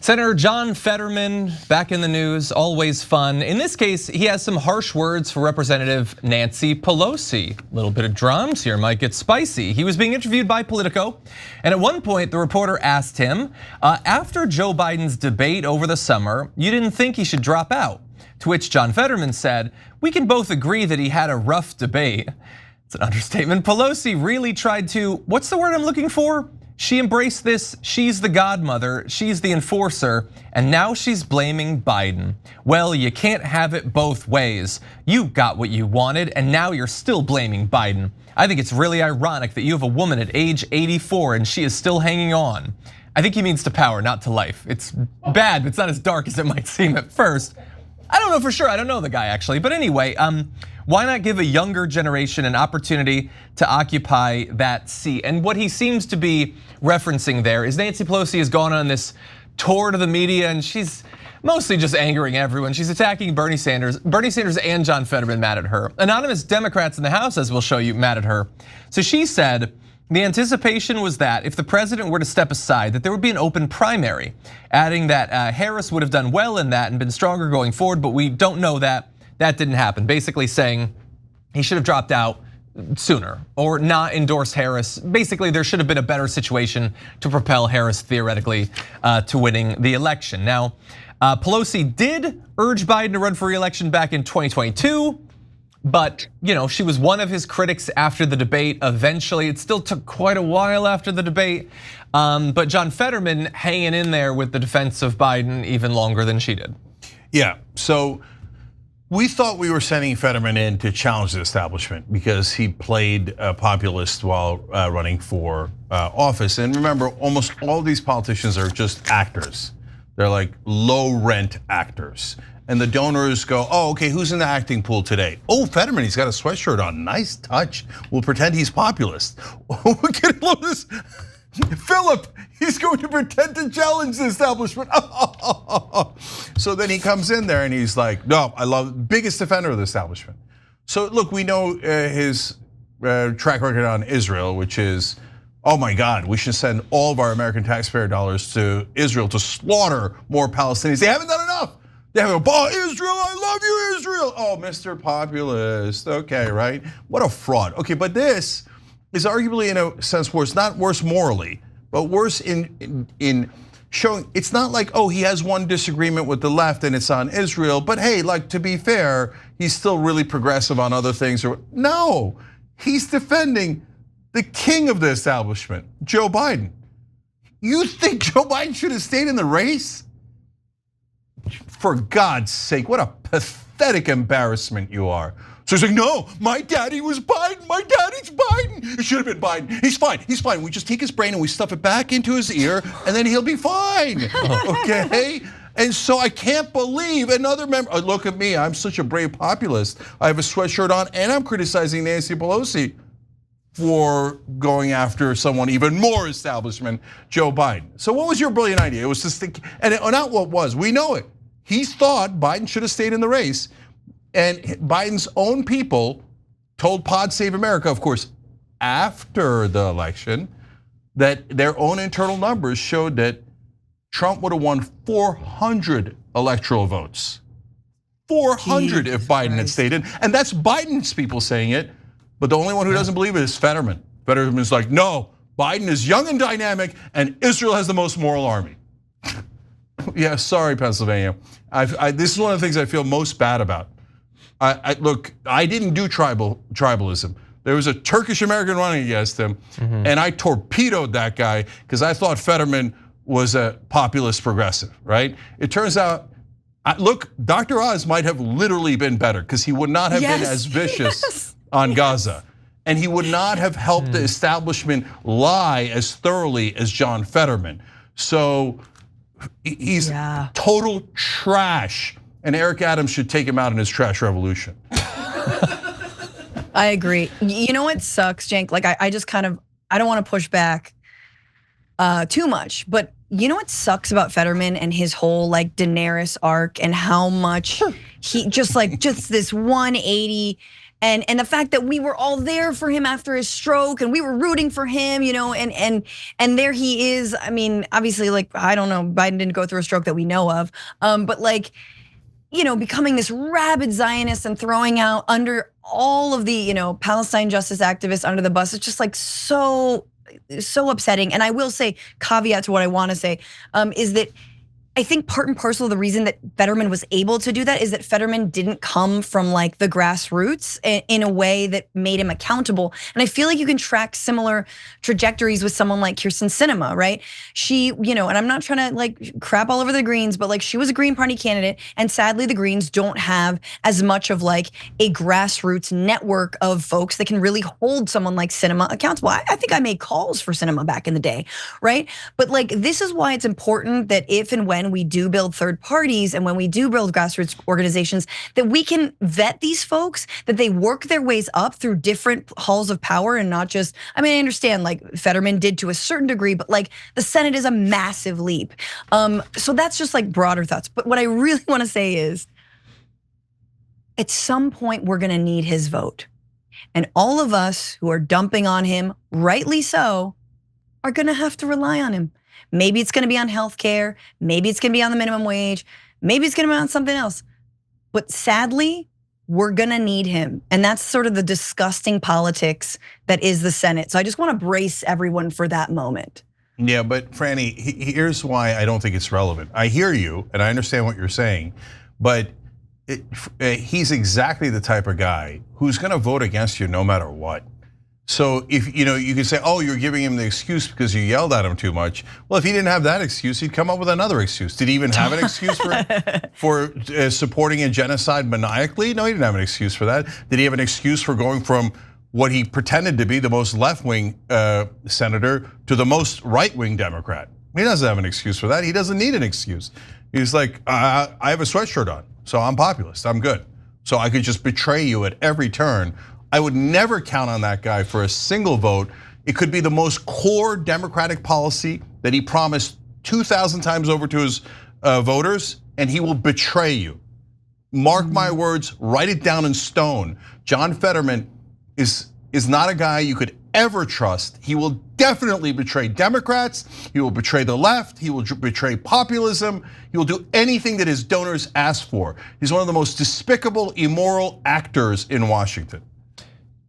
Senator John Fetterman back in the news, always fun. In this case, he has some harsh words for Representative Nancy Pelosi. A little bit of drums here might get spicy. He was being interviewed by Politico, and at one point the reporter asked him, after Joe Biden's debate over the summer, you didn't think he should drop out? To which John Fetterman said, we can both agree that he had a rough debate. It's an understatement. Pelosi really tried to, what's the word I'm looking for? She embraced this, she's the godmother, she's the enforcer, and now she's blaming Biden. Well, you can't have it both ways. You got what you wanted, and now you're still blaming Biden. I think it's really ironic that you have a woman at age 84 and she is still hanging on. I think he means to power, not to life. It's bad, but it's not as dark as it might seem at first. I don't know for sure, I don't know the guy actually, but anyway, why not give a younger generation an opportunity to occupy that seat? And what he seems to be referencing there is Nancy Pelosi has gone on this tour to the media and she's mostly just angering everyone. She's attacking Bernie Sanders and John Fetterman mad at her. Anonymous Democrats in the House, as we'll show you, mad at her. So she said, the anticipation was that if the president were to step aside, that there would be an open primary, adding that Harris would have done well in that and been stronger going forward, but we don't know that. That didn't happen. Basically saying he should have dropped out sooner or not endorsed Harris. Basically, there should have been a better situation to propel Harris theoretically to winning the election. Now, Pelosi did urge Biden to run for re-election back in 2022, but she was one of his critics after the debate. Eventually, it still took quite a while after the debate, but John Fetterman hanging in there with the defense of Biden even longer than she did. Yeah, so we thought we were sending Fetterman in to challenge the establishment because he played a populist while running for office. And remember, almost all these politicians are just actors. They're like low rent actors. And the donors go, oh, okay, who's in the acting pool today? Oh, Fetterman, he's got a sweatshirt on, nice touch. We'll pretend he's populist. Look at this. Philip, he's going to pretend to challenge the establishment. So then he comes in there and he's like, no, I love, biggest defender of the establishment. So look, we know his track record on Israel, which is, oh my God, we should send all of our American taxpayer dollars to Israel to slaughter more Palestinians. They haven't done enough. They haven't go, Israel, I love you, Israel. Oh, Mr. Populist, okay, right? What a fraud. Okay, but this is arguably in a sense worse, not worse morally, but worse in showing, it's not like, oh, he has one disagreement with the left and it's on Israel, but hey, like to be fair, he's still really progressive on other things. No, he's defending the king of the establishment, Joe Biden. You think Joe Biden should have stayed in the race? For God's sake, what a pathetic embarrassment you are. So he's like, no, my daddy was Biden, my daddy's Biden. It should have been Biden, he's fine. We just take his brain and we stuff it back into his ear and then he'll be fine, okay? And so I can't believe another member, look at me, I'm such a brave populist. I have a sweatshirt on and I'm criticizing Nancy Pelosi for going after someone even more establishment, Joe Biden. So what was your brilliant idea? It was just think, and not what was, we know it. He thought Biden should have stayed in the race. And Biden's own people told Pod Save America, of course, after the election, that their own internal numbers showed that Trump would have won 400 electoral votes. 400 if Biden had stayed in. And that's Biden's people saying it, but the only one who doesn't believe it is Fetterman. Fetterman's like, no, Biden is young and dynamic and Israel has the most moral army. Yeah, sorry, Pennsylvania. This is one of the things I feel most bad about. Look, I didn't do tribalism. There was a Turkish American running against him, and I torpedoed that guy because I thought Fetterman was a populist progressive, right? It turns out, look, Dr. Oz might have literally been better because he would not have been as vicious on Gaza. And he would not have helped the establishment lie as thoroughly as John Fetterman. So he's total trash. And Eric Adams should take him out in his trash revolution. I agree. You know what sucks, Cenk? Like I just kind of, I don't want to push back too much, but you know what sucks about Fetterman and his whole like Daenerys arc and how much he just this 180 And the fact that we were all there for him after his stroke and we were rooting for him, and there he is. I mean, obviously, like, I don't know, Biden didn't go through a stroke that we know of, but like, becoming this rabid Zionist and throwing out under all of the, Palestine justice activists under the bus. It's just like so upsetting. And I will say, caveat to what I want to say, is that I think part and parcel of the reason that Fetterman was able to do that is that Fetterman didn't come from like the grassroots in a way that made him accountable. And I feel like you can track similar trajectories with someone like Kyrsten Sinema, right? She, and I'm not trying to like crap all over the Greens, but like she was a Green Party candidate, and sadly the Greens don't have as much of like a grassroots network of folks that can really hold someone like Sinema accountable. I think I made calls for Sinema back in the day, right? But like, this is why it's important that if and when we do build third parties and when we do build grassroots organizations, that we can vet these folks, that they work their ways up through different halls of power and not just, I mean, I understand like Fetterman did to a certain degree, but like the Senate is a massive leap. So that's just like broader thoughts. But what I really want to say is, at some point we're gonna need his vote. And all of us who are dumping on him, rightly so, are gonna have to rely on him. Maybe it's gonna be on healthcare, maybe it's gonna be on the minimum wage, maybe it's gonna be on something else. But sadly, we're gonna need him. And that's sort of the disgusting politics that is the Senate. So I just wanna brace everyone for that moment. Yeah, but Franny, here's why I don't think it's relevant. I hear you and I understand what you're saying, but he's exactly the type of guy who's gonna vote against you no matter what. So if you can say, oh, you're giving him the excuse because you yelled at him too much. Well, if he didn't have that excuse, he'd come up with another excuse. Did he even have an excuse for supporting a genocide maniacally? No, he didn't have an excuse for that. Did he have an excuse for going from what he pretended to be the most left-wing senator to the most right-wing Democrat? He doesn't have an excuse for that. He doesn't need an excuse. He's like, I have a sweatshirt on, so I'm populist, I'm good. So I could just betray you at every turn. I would never count on that guy for a single vote. It could be the most core Democratic policy that he promised 2,000 times over to his voters, and he will betray you. Mark my words, write it down in stone. John Fetterman is not a guy you could ever trust. He will definitely betray Democrats. He will betray the left. He will betray populism. He will do anything that his donors ask for. He's one of the most despicable, immoral actors in Washington.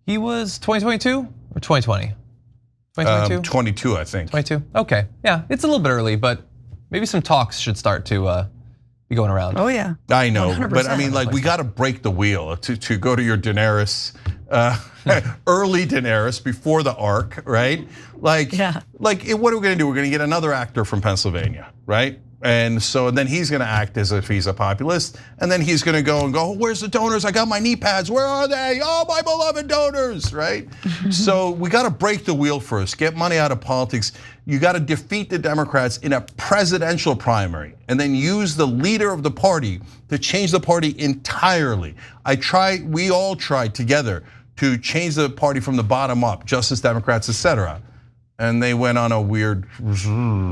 He was 2022 or 2020? 2022? 22, I think. 22, okay. Yeah, it's a little bit early, but maybe some talks should start to be going around. Oh yeah. I know, 100%. but I mean, like, we gotta break the wheel to go to your Daenerys, early Daenerys before the arc, right? Like, what are we gonna do? We're gonna get another actor from Pennsylvania, right? And so then he's gonna act as if he's a populist, and then he's gonna go, where's the donors? I got my knee pads, where are they? Oh, my beloved donors, right? So we gotta break the wheel first, get money out of politics. You gotta defeat the Democrats in a presidential primary, and then use the leader of the party to change the party entirely. We all tried together to change the party from the bottom up, Justice Democrats, etc. And they went on a weird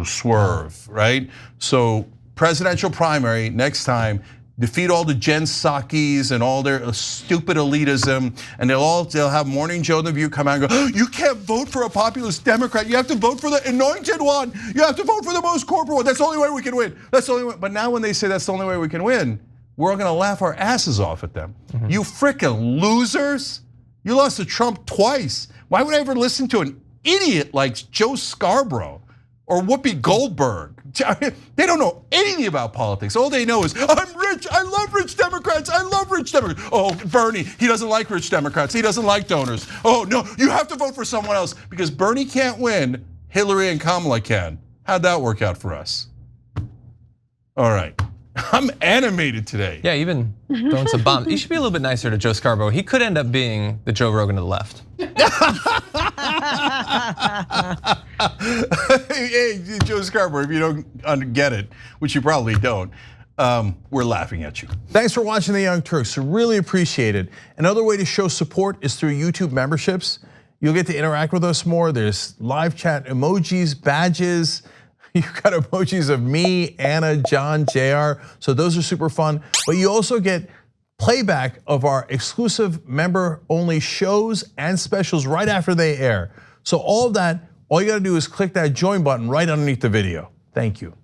swerve, right? So presidential primary next time, defeat all the Jen Psaki's and all their stupid elitism, and they'll have Morning Joe and The View come out and go, you can't vote for a populist Democrat. You have to vote for the anointed one. You have to vote for the most corporate one. That's the only way we can win. That's the only way. But now when they say that's the only way we can win, we're all gonna laugh our asses off at them. You freaking losers. You lost to Trump twice. Why would I ever listen to an idiot like Joe Scarborough or Whoopi Goldberg? They don't know anything about politics. All they know is, I'm rich, I love rich Democrats, I love rich Democrats. Oh, Bernie, he doesn't like rich Democrats, he doesn't like donors. Oh no, you have to vote for someone else because Bernie can't win, Hillary and Kamala can. How'd that work out for us? All right. I'm animated today. Yeah, even throwing some bombs. You should be a little bit nicer to Joe Scarborough. He could end up being the Joe Rogan of the left. Hey, Joe Scarborough, if you don't get it, which you probably don't, we're laughing at you. Thanks for watching The Young Turks. I really appreciate it. Another way to show support is through YouTube memberships. You'll get to interact with us more. There's live chat emojis, badges. You've got emojis of me, Anna, John, JR. So those are super fun. But you also get playback of our exclusive member-only shows and specials right after they air. So all of that, all you gotta do is click that join button right underneath the video. Thank you.